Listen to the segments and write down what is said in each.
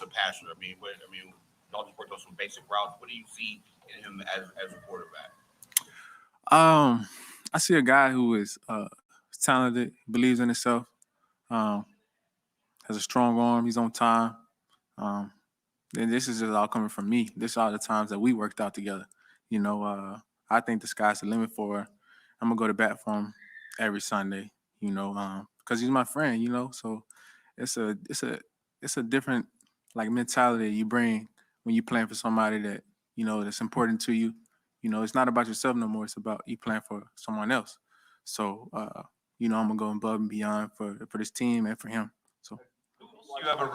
a passer. Y'all just worked on some basic routes. What do you see in him as a quarterback? I see a guy who is talented, believes in himself, um, has a strong arm. He's on time. Um, and this is just all coming from me. This are all the times that we worked out together. You know, I think the sky's the limit for her. I'm gonna go to bat for him every Sunday. You know, because he's my friend. You know, so it's a different like mentality you bring when you playing for somebody that you know that's important to you. You know, it's not about yourself no more. It's about you playing for someone else. So, you know, I'm gonna go above and beyond for this team and for him. So. You have a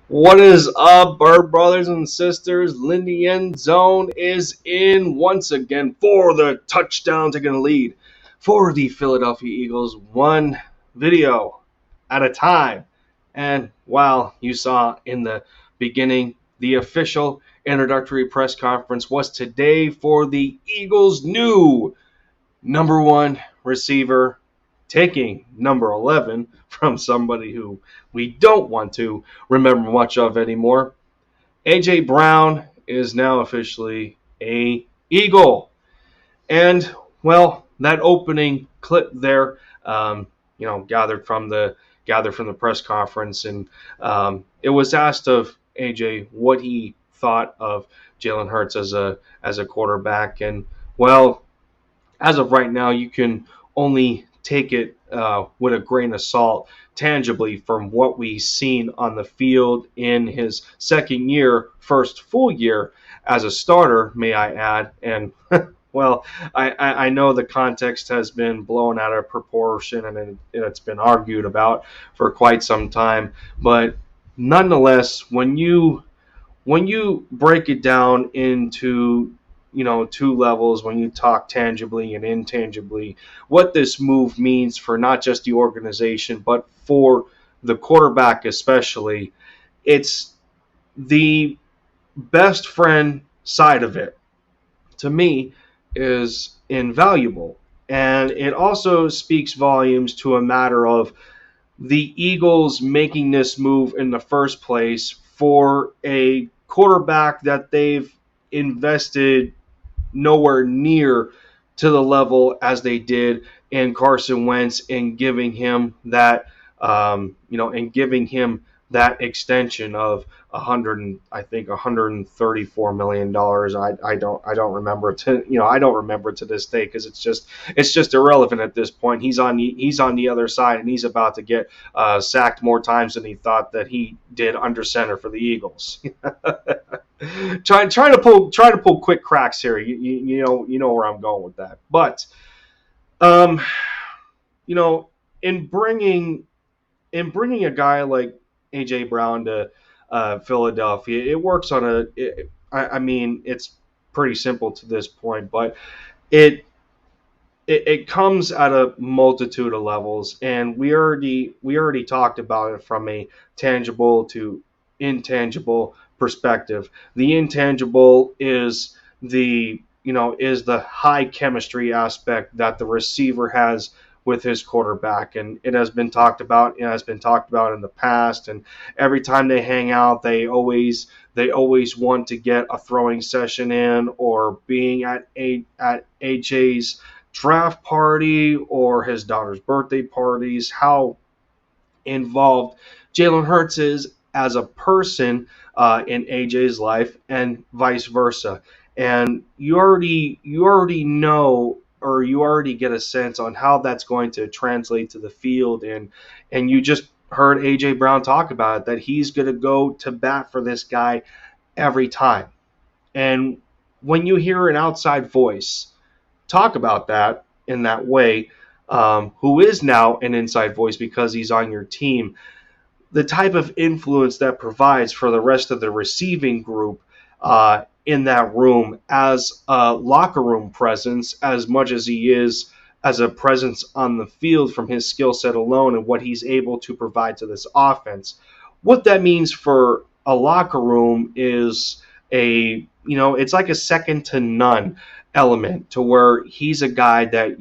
What is up, Bird brothers and sisters? Lindy End Zone is in once again for the touchdown taking the lead for the Philadelphia Eagles, one video at a time. And while you saw in the beginning, the official introductory press conference was today for the Eagles' new number one receiver, taking number 11 from somebody who we don't want to remember much of anymore. A.J. Brown is now officially a Eagle. And, well, that opening clip there, gathered from the press conference, and it was asked of A.J. what he thought of Jalen Hurts as a quarterback. And, well, as of right now, you can only take it with a grain of salt tangibly from what we've seen on the field in his second year, first full year as a starter, may I add. And, well, I know the context has been blown out of proportion and it's been argued about for quite some time. But nonetheless, when you break it down into two levels, when you talk tangibly and intangibly, what this move means for not just the organization, but for the quarterback especially, it's the best friend side of it, to me, is invaluable. And it also speaks volumes to a matter of the Eagles making this move in the first place for a quarterback that they've invested nowhere near to the level as they did in Carson Wentz, in giving him that, extension of $134 million. I don't remember to this day, because it's just irrelevant at this point. He's on the other side, and he's about to get sacked more times than he thought that he did under center for the Eagles. trying to pull quick cracks here. You know where I'm going with that. But in bringing a guy like A.J. Brown to Philadelphia, it works on it's pretty simple to this point, but it comes at a multitude of levels, and we already talked about it from a tangible to intangible perspective. The intangible is the high chemistry aspect that the receiver has with his quarterback, and it has been talked about. It has been talked about in the past, and every time they hang out, they always want to get a throwing session in, or being at AJ's draft party or his daughter's birthday parties. How involved Jalen Hurts is as a person in AJ's life, and vice versa. And you already know, or you already get a sense on how that's going to translate to the field. And you just heard AJ Brown talk about it, that he's going to go to bat for this guy every time. And when you hear an outside voice talk about that in that way, who is now an inside voice because he's on your team, the type of influence that provides for the rest of the receiving group in that room as a locker room presence, as much as he is presence on the field from his skill set alone and what he's able to provide to this offense. What that means for a locker room is it's like a second to none element, to where he's a guy that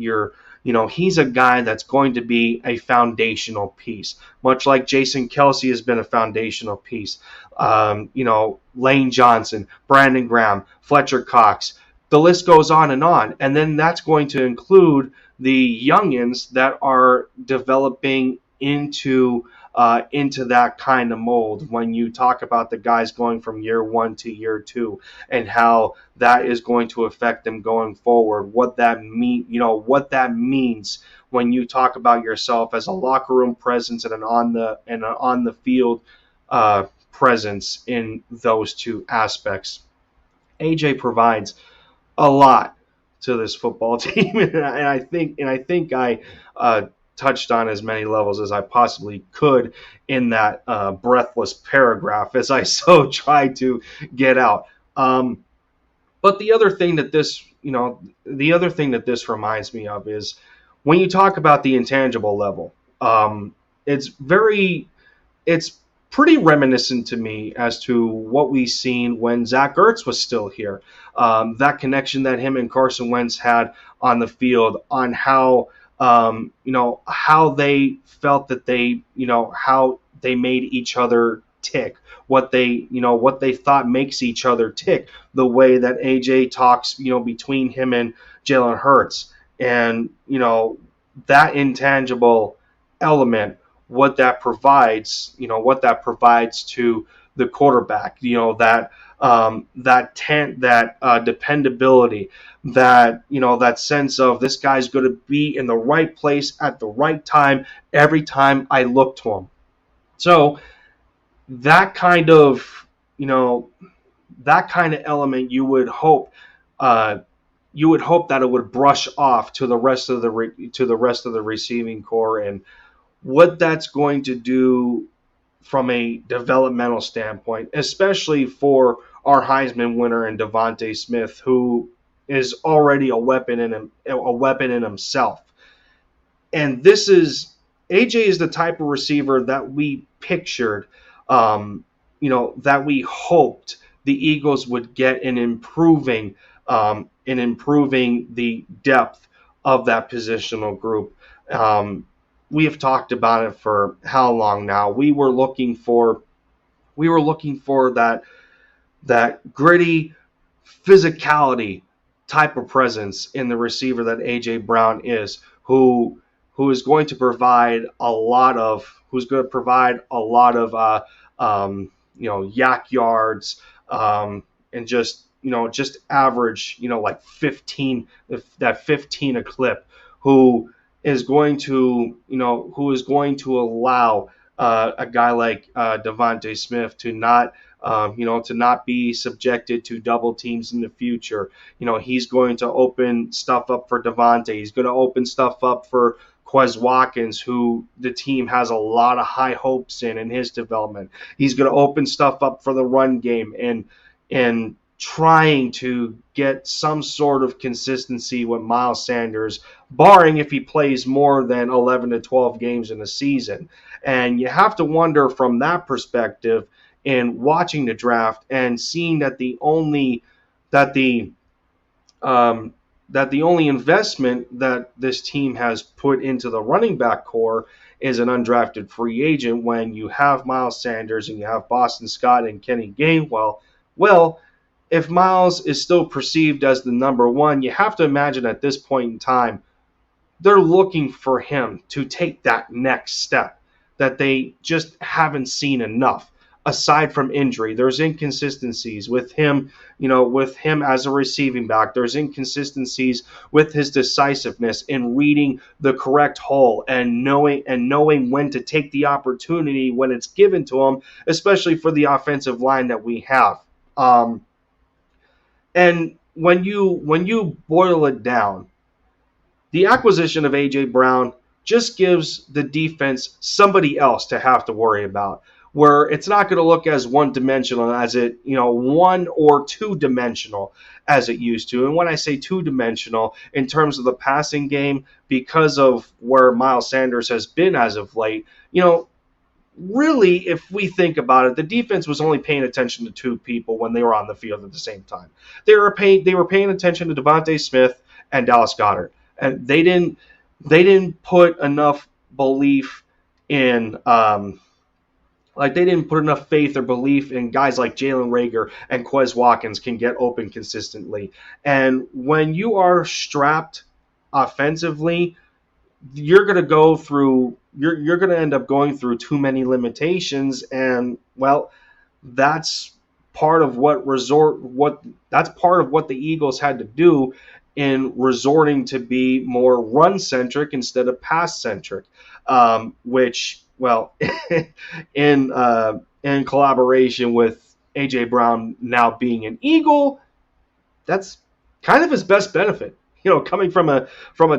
he's a guy that's going to be a foundational piece, much like Jason Kelce has been a foundational piece. Lane Johnson, Brandon Graham, Fletcher Cox, the list goes on. And then that's going to include the youngins that are developing into that kind of mold. When you talk about the guys going from year 1 to year 2 and how that is going to affect them going forward, what that means when you talk about yourself as a locker room presence and an on the field presence in those two aspects. AJ provides a lot to this football team, and I think I touched on as many levels as I possibly could in that breathless paragraph as I so tried to get out. But the other thing that this reminds me of is when you talk about the intangible level. It's pretty reminiscent to me as to what we seen when Zach Ertz was still here. That connection that him and Carson Wentz had on the field, on how they felt that how they made each other tick, what they thought makes each other tick, the way that AJ talks, between him and Jalen Hurts, and that intangible element, what that provides to the quarterback, that dependability, that sense of this guy's going to be in the right place at the right time every time I look to him. So that kind of element, you would hope that it would brush off to the rest of the receiving core, and what that's going to do from a developmental standpoint, especially for our Heisman winner in DeVonta Smith, who is already a weapon in himself. And AJ is the type of receiver that we pictured, that we hoped the Eagles would get in improving the depth of that positional group. We have talked about it for how long now? We were looking for that gritty physicality type of presence in the receiver that AJ Brown is, who is going to provide a lot of yak yards, and just average, like 15 a clip, who is going to allow a guy like DeVonta Smith to not be subjected to double teams in the future. He's going to open stuff up for DeVonta. He's going to open stuff up for Quez Watkins, who the team has a lot of high hopes in his development. He's going to open stuff up for the run game and trying to get some sort of consistency with Miles Sanders, barring if he plays more than 11 to 12 games in a season. And you have to wonder from that perspective, in watching the draft and seeing that the only investment that this team has put into the running back core is an undrafted free agent, when you have Miles Sanders and you have Boston Scott and Kenny Gainwell. Well, if Miles is still perceived as the number one, you have to imagine at this point in time, they're looking for him to take that next step that they just haven't seen enough. Aside from injury, there's inconsistencies with him, as a receiving back. There's inconsistencies with his decisiveness in reading the correct hole and knowing when to take the opportunity when it's given to him, especially for the offensive line that we have. And when you boil it down, the acquisition of A.J. Brown just gives the defense somebody else to have to worry about. where it's not going to look as one-dimensional as it, one or two-dimensional as it used to. And when I say two-dimensional, in terms of the passing game, because of where Miles Sanders has been as of late, really, if we think about it, the defense was only paying attention to two people when they were on the field at the same time. They were paying attention to Devontae Smith and Dallas Goedert, and they didn't put enough belief in they didn't put enough faith or belief in guys like Jalen Reagor and Quez Watkins can get open consistently. And when you are strapped offensively, you're going to end up going through too many limitations, and well, that's part of what the Eagles had to do in resorting to be more run centric instead of pass centric, which, well, in collaboration with AJ Brown now being an Eagle, that's kind of his best benefit. Coming from a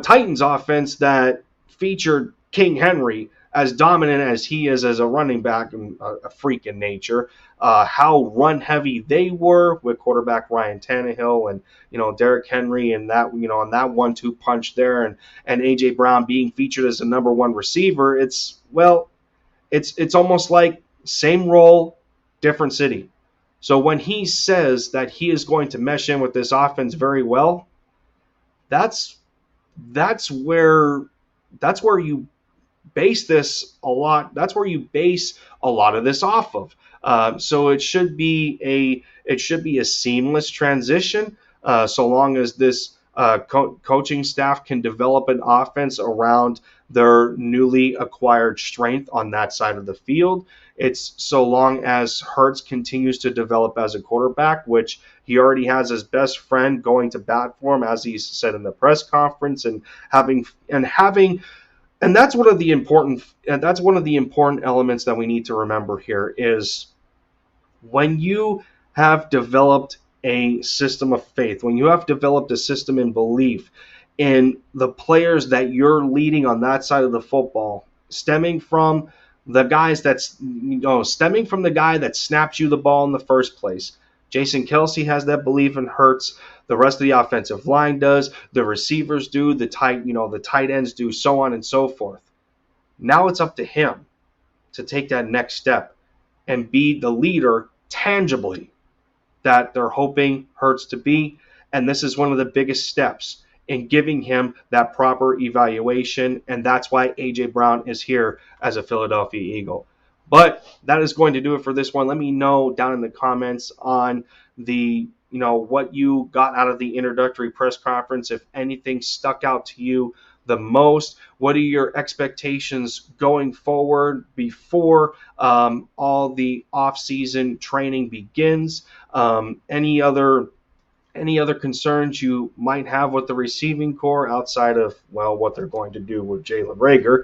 Titans offense that featured King Henry as dominant as he is as a running back and a freak in nature, how run heavy they were with quarterback Ryan Tannehill and Derrick Henry and that on that 1-2 punch there, and AJ Brown being featured as the number one receiver. It's almost like same role, different city. So when he says that he is going to mesh in with this offense very well, that's where you base this a lot. That's where you base a lot of this off of. So it should be a seamless transition, so long as this coaching staff can develop an offense around their newly acquired strength on that side of the field. It's so long as Hurts continues to develop as a quarterback, which he already has his best friend going to bat for him, as he said in the press conference, and that's one of the important elements that we need to remember here is when you have developed a system of faith, when you have developed a system in belief in the players that you're leading on that side of the football, stemming from the guy that snapped you the ball in the first place. Jason Kelce has that belief in Hurts. The rest of the offensive line does. The receivers do. The tight ends do. So on and so forth. Now it's up to him to take that next step and be the leader tangibly that they're hoping Hurts to be. And this is one of the biggest steps in giving him that proper evaluation. And that's why A.J. Brown is here as a Philadelphia Eagle. But that is going to do it for this one. Let me know down in the comments on what you got out of the introductory press conference. If anything stuck out to you the most, what are your expectations going forward before all the off-season training begins? Any other concerns you might have with the receiving core outside of, well, what they're going to do with Jalen Reagor?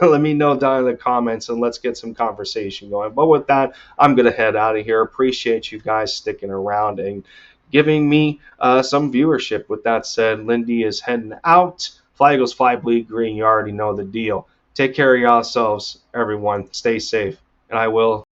Let me know down in the comments, and let's get some conversation going. But with that, I'm going to head out of here. Appreciate you guys sticking around and giving me some viewership. With that said, Lindy is heading out. Fly Eagles fly, bleed green. You already know the deal. Take care of yourselves, everyone. Stay safe, and I will